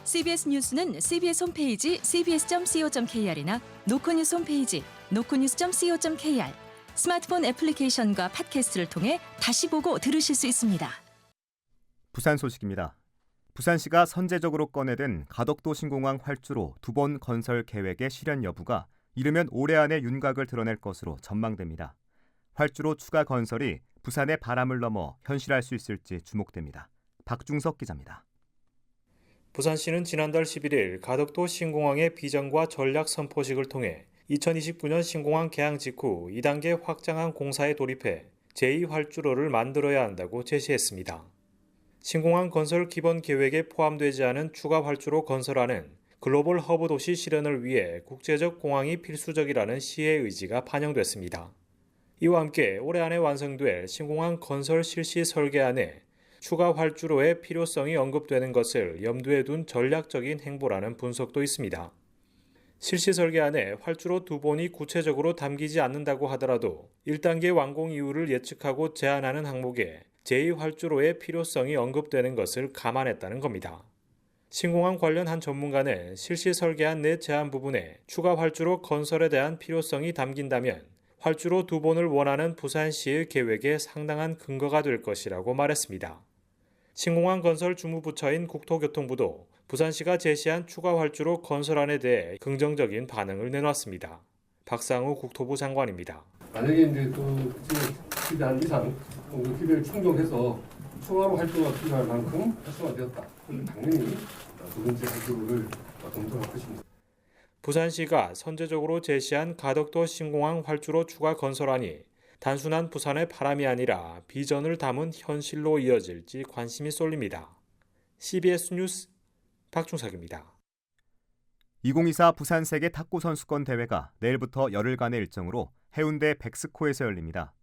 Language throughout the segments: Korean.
CBS 뉴스는 CBS 홈페이지 cbs.co.kr이나 노코뉴스 홈페이지 노코뉴스.co.kr, 스마트폰 애플리케이션과 팟캐스트를 통해 다시 보고 들으실 수 있습니다. 부산 소식입니다. 부산시가 선제적으로 꺼내든 가덕도 신공항 활주로 2번 건설 계획의 실현 여부가 이르면 올해 안에 윤곽을 드러낼 것으로 전망됩니다. 활주로 추가 건설이 부산의 바람을 넘어 현실할 수 있을지 주목됩니다. 박중석 기자입니다. 부산시는 지난달 11일 가덕도 신공항의 비전과 전략 선포식을 통해 2029년 신공항 개항 직후 2단계 확장한 공사에 돌입해 제2활주로를 만들어야 한다고 제시했습니다. 신공항 건설 기본 계획에 포함되지 않은 추가 활주로 건설안은 글로벌 허브 도시 실현을 위해 국제적 공항이 필수적이라는 시의 의지가 반영됐습니다. 이와 함께 올해 안에 완성될 신공항 건설 실시 설계안에 추가 활주로의 필요성이 언급되는 것을 염두에 둔 전략적인 행보라는 분석도 있습니다. 실시 설계안에 활주로 2번이 구체적으로 담기지 않는다고 하더라도 1단계 완공 이후를 예측하고 제한하는 항목에 제2활주로의 필요성이 언급되는 것을 감안했다는 겁니다. 신공항 관련 한 전문가는 실시 설계안 내 제한 부분에 추가 활주로 건설에 대한 필요성이 담긴다면 활주로 2번을 원하는 부산시의 계획에 상당한 근거가 될 것이라고 말했습니다. 신공항 건설 주무부처인 국토교통부도 부산시가 제시한 추가 활주로 건설안에 대해 긍정적인 반응을 내놨습니다. 박상우 국토부 장관입니다. 만약에 이제 기대한 이상 기대를 충족해서 추가로 활주로가 필요할 만큼 활성화되었다. 그럼 당연히 두 번째 활주로를 검토할 것입니다. 부산시가 선제적으로 제시한 가덕도 신공항 활주로 추가 건설안이 단순한 부산의 바람이 아니라 비전을 담은 현실로 이어질지 관심이 쏠립니다. CBS 뉴스 박중석입니다. 2024 부산 세계 탁구 선수권 대회가 내일부터 열흘간의 일정으로 해운대 백스코에서 열립니다.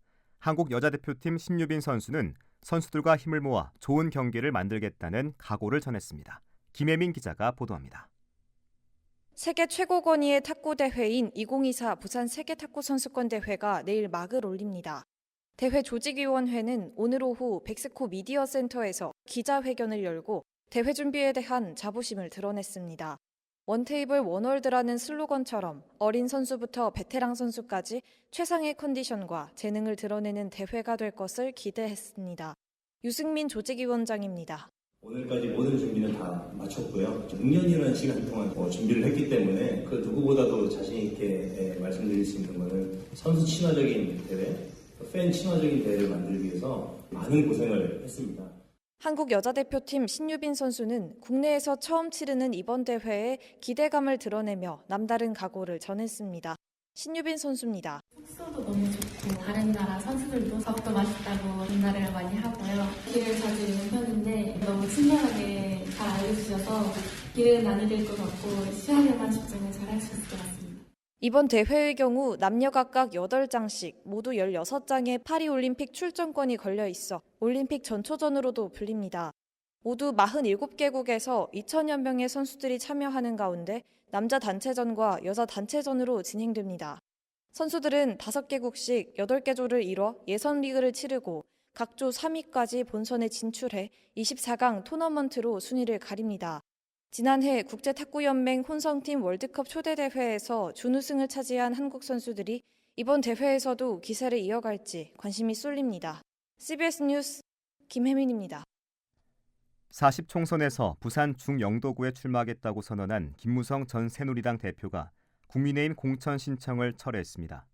한국 여자대표팀 신유빈 선수는 선수들과 힘을 모아 좋은 경기를 만들겠다는 각오를 전했습니다. 김혜민 기자가 보도합니다. 세계 최고 권위의 탁구 대회인 2024 부산 세계 탁구 선수권 대회가 내일 막을 올립니다. 대회 조직위원회는 오늘 오후 백스코 미디어 센터에서 기자회견을 열고 대회 준비에 대한 자부심을 드러냈습니다. 원테이블 원월드라는 슬로건처럼 어린 선수부터 베테랑 선수까지 최상의 컨디션과 재능을 드러내는 대회가 될 것을 기대했습니다. 유승민 조직위원장입니다. 오늘까지 모든 준비는 다 마쳤고요. 6년이라는 시간 동안 준비를 했기 때문에 그 누구보다도 자신 있게 말씀드릴 수 있는 것은 선수 친화적인 대회, 팬 친화적인 대회를 만들기 위해서 많은 고생을 했습니다. 한국 여자대표팀 신유빈 선수는 국내에서 처음 치르는 이번 대회에 기대감을 드러내며 남다른 각오를 전했습니다. 신유빈 선수입니다. 숙소도 너무 좋고 다른 나라 선수들도 밥도 맛있다고 전달을 많이 하고요. 길을 자주 있는 편인데 너무 친절하게 잘 알려주셔서 길은 안 잃을 것 같고 시합에만 집중을 잘 할 수 있을 것 같습니다. 이번 대회의 경우 남녀 각각 8장씩 모두 16장의 파리올림픽 출전권이 걸려 있어 올림픽 전초전으로도 불립니다. 모두 47개국에서 2,000여 명의 선수들이 참여하는 가운데 남자 단체전과 여자 단체전으로 진행됩니다. 선수들은 5개국씩 8개 조를 이뤄 예선 리그를 치르고 각 조 3위까지 본선에 진출해 24강 토너먼트로 순위를 가립니다. 지난해 국제탁구연맹 혼성팀 월드컵 초대대회에서 준우승을 차지한 한국 선수들이 이번 대회에서도 기세를 이어갈지 관심이 쏠립니다. CBS 뉴스 김혜민입니다. 40총선에서 부산 중영도구에 출마하겠다고 선언한 김무성 전 새누리당 대표가 국민의힘 공천 신청을 철회했습니다.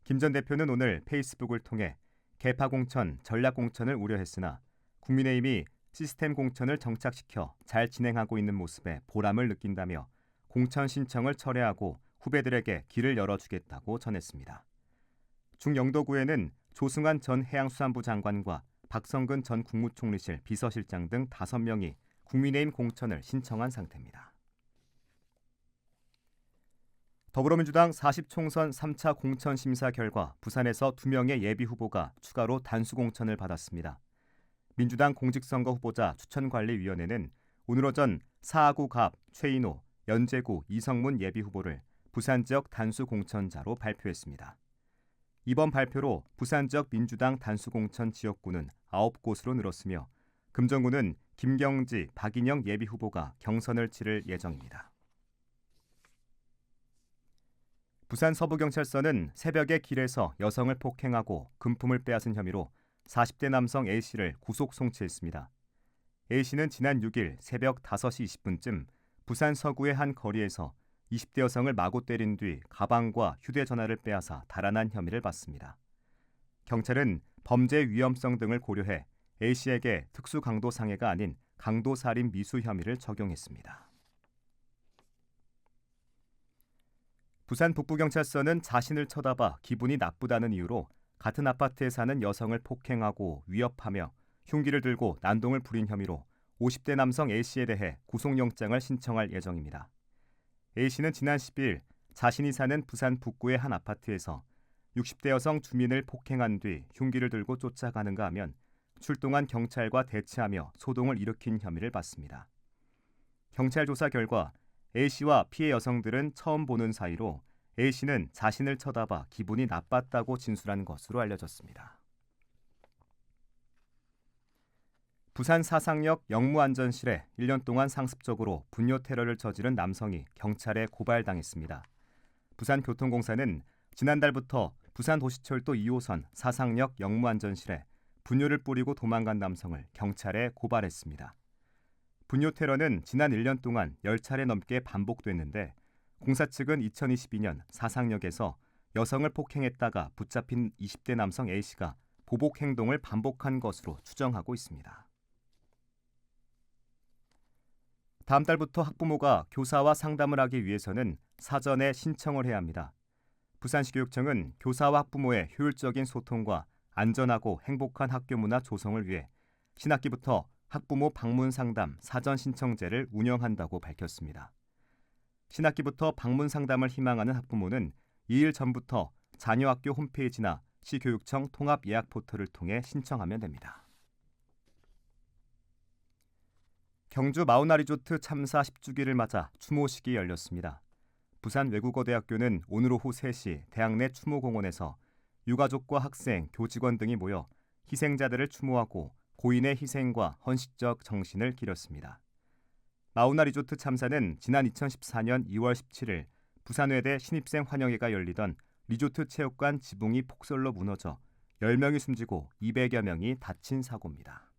김 전 대표는 오늘 페이스북을 통해 개파 공천, 전략 공천을 우려했으나 국민의힘이 시스템 공천을 정착시켜 잘 진행하고 있는 모습에 보람을 느낀다며 공천 신청을 철회하고 후배들에게 길을 열어주겠다고 전했습니다. 중영도구에는 조승환 전 해양수산부 장관과 박성근 전 국무총리실 비서실장 등 5명이 국민의힘 공천을 신청한 상태입니다. 더불어민주당 40총선 3차 공천 심사 결과 부산에서 2명의 예비후보가 추가로 단수 공천을 받았습니다. 민주당 공직선거 후보자 추천관리위원회는 오늘 오전 사하구 갑, 최인호, 연제구, 이성문 예비후보를 부산 지역 단수 공천자로 발표했습니다. 이번 발표로 부산 지역 민주당 단수 공천 지역구는 9곳으로 늘었으며 금정구는 김경지, 박인영 예비후보가 경선을 치를 예정입니다. 부산 서부경찰서는 새벽에 길에서 여성을 폭행하고 금품을 빼앗은 혐의로 40대 남성 A씨를 구속 송치했습니다. A씨는 지난 6일 새벽 5시 20분쯤 부산 서구의 한 거리에서 20대 여성을 마구 때린 뒤 가방과 휴대전화를 빼앗아 달아난 혐의를 받습니다. 경찰은 범죄 위험성 등을 고려해 A씨에게 특수강도상해가 아닌 강도살인 미수 혐의를 적용했습니다. 부산 북부경찰서는 자신을 쳐다봐 기분이 나쁘다는 이유로 같은 아파트에 사는 여성을 폭행하고 위협하며 흉기를 들고 난동을 부린 혐의로 50대 남성 A씨에 대해 구속영장을 신청할 예정입니다. A씨는 지난 10일 자신이 사는 부산 북구의 한 아파트에서 60대 여성 주민을 폭행한 뒤 흉기를 들고 쫓아가는가 하면 출동한 경찰과 대치하며 소동을 일으킨 혐의를 받습니다. 경찰 조사 결과 A씨와 피해 여성들은 처음 보는 사이로 A씨는 자신을 쳐다봐 기분이 나빴다고 진술한 것으로 알려졌습니다. 부산 사상역 영무안전실에 1년 동안 상습적으로 분뇨 테러를 저지른 남성이 경찰에 고발당했습니다. 부산교통공사는 지난달부터 부산도시철도 2호선 사상역 영무안전실에 분뇨를 뿌리고 도망간 남성을 경찰에 고발했습니다. 분뇨 테러는 지난 1년 동안 10차례 넘게 반복됐는데 공사 측은 2022년 사상역에서 여성을 폭행했다가 붙잡힌 20대 남성 A씨가 보복 행동을 반복한 것으로 추정하고 있습니다. 다음 달부터 학부모가 교사와 상담을 하기 위해서는 사전에 신청을 해야 합니다. 부산시 교육청은 교사와 학부모의 효율적인 소통과 안전하고 행복한 학교 문화 조성을 위해 신학기부터 학부모 방문 상담 사전 신청제를 운영한다고 밝혔습니다. 신학기부터 방문 상담을 희망하는 학부모는 2일 전부터 자녀 학교 홈페이지나 시교육청 통합 예약 포털을 통해 신청하면 됩니다. 경주 마우나 리조트 참사 10주기를 맞아 추모식이 열렸습니다. 부산 외국어대학교는 오늘 오후 3시 대학 내 추모공원에서 유가족과 학생, 교직원 등이 모여 희생자들을 추모하고 고인의 희생과 헌신적 정신을 기렸습니다. 마우나 리조트 참사는 지난 2014년 2월 17일 부산외대 신입생 환영회가 열리던 리조트 체육관 지붕이 폭설로 무너져 10명이 숨지고 200여 명이 다친 사고입니다.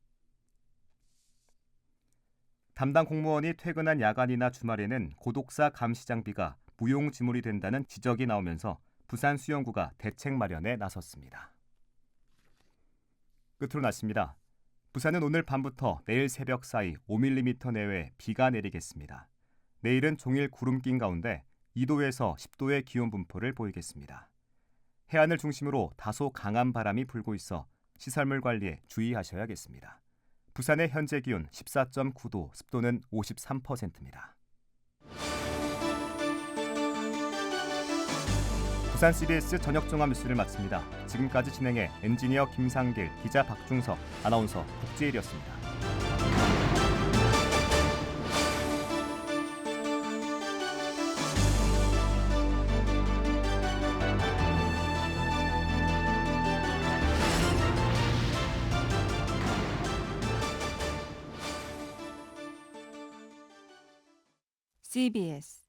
담당 공무원이 퇴근한 야간이나 주말에는 고독사 감시 장비가 무용지물이 된다는 지적이 나오면서 부산수영구가 대책 마련에 나섰습니다. 끝으로 날씨입니다. 부산은 오늘 밤부터 내일 새벽 사이 5mm 내외 비가 내리겠습니다. 내일은 종일 구름 낀 가운데 2도에서 10도의 기온 분포를 보이겠습니다. 해안을 중심으로 다소 강한 바람이 불고 있어 시설물 관리에 주의하셔야겠습니다. 부산의 현재 기온 14.9도, 습도는 53%입니다. 부산 CBS 저녁 종합 뉴스를 마칩니다. 지금까지 진행해 엔지니어 김상길, 기자 박중석, 아나운서 국지일이었습니다. CBS